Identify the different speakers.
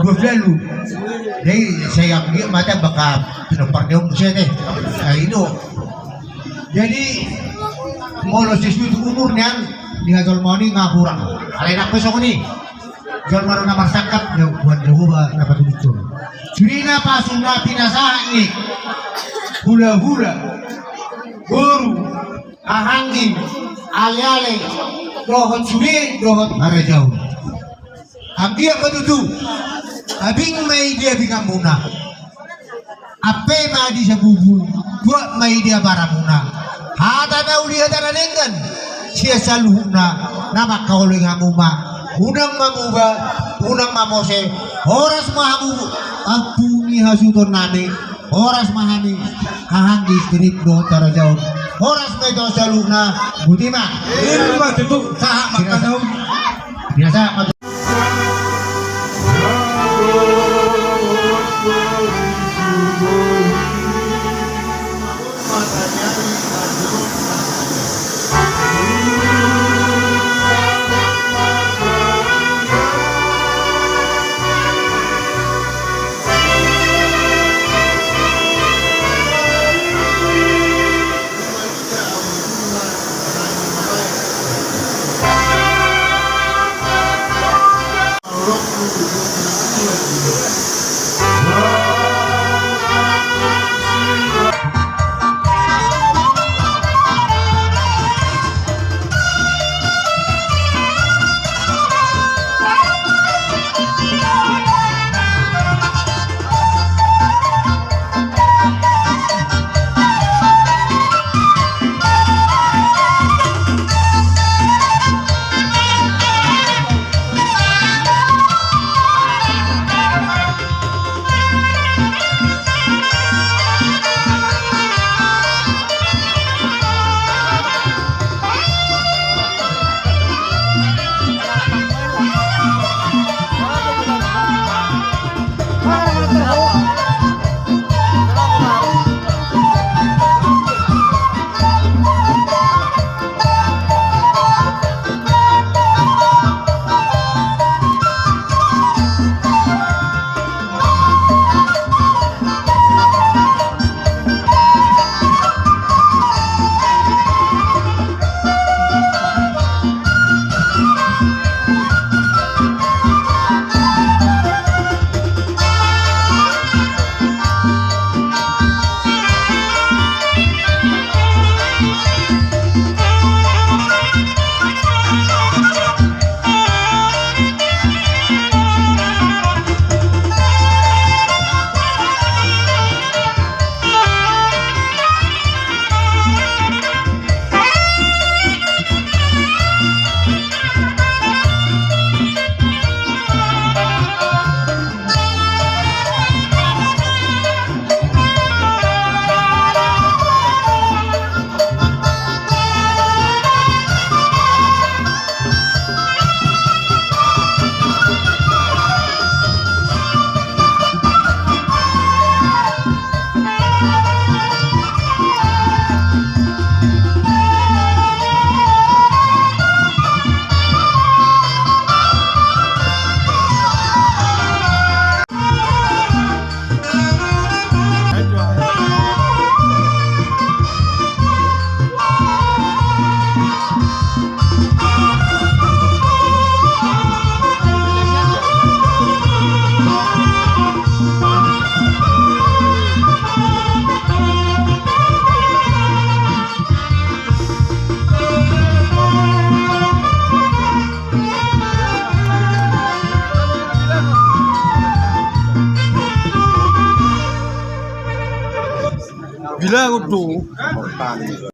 Speaker 1: Buffalo. Dahil saya mata baka pinaparniyo mo siya ino. Jadi molo sesuatu umur niyan dia Zolmoni nga kurang. Alay na peso ko ni. Zolmano na marsakap yung buwan ba na patulutun. Surina pasung na pinasahan ni hula-hula, guru, ahangin, ale-ale, dohot suri, dohot harajau. Ang dia patutu, abing may dia bingang muna. Ape madi sa bubu, dua may dia bara muna. Hata na uli hata na nenggan, siya sa luhuna, na makauling hamuma. Unang mamuba, unang mamose, oras mahamu, ampuni hasuton nani, oras mahani, hahanggi strip do tarajau, oras may do sa luhuna, butima.
Speaker 2: Ilma itu sah makasau.
Speaker 1: Biasa.
Speaker 2: Bila aku tuh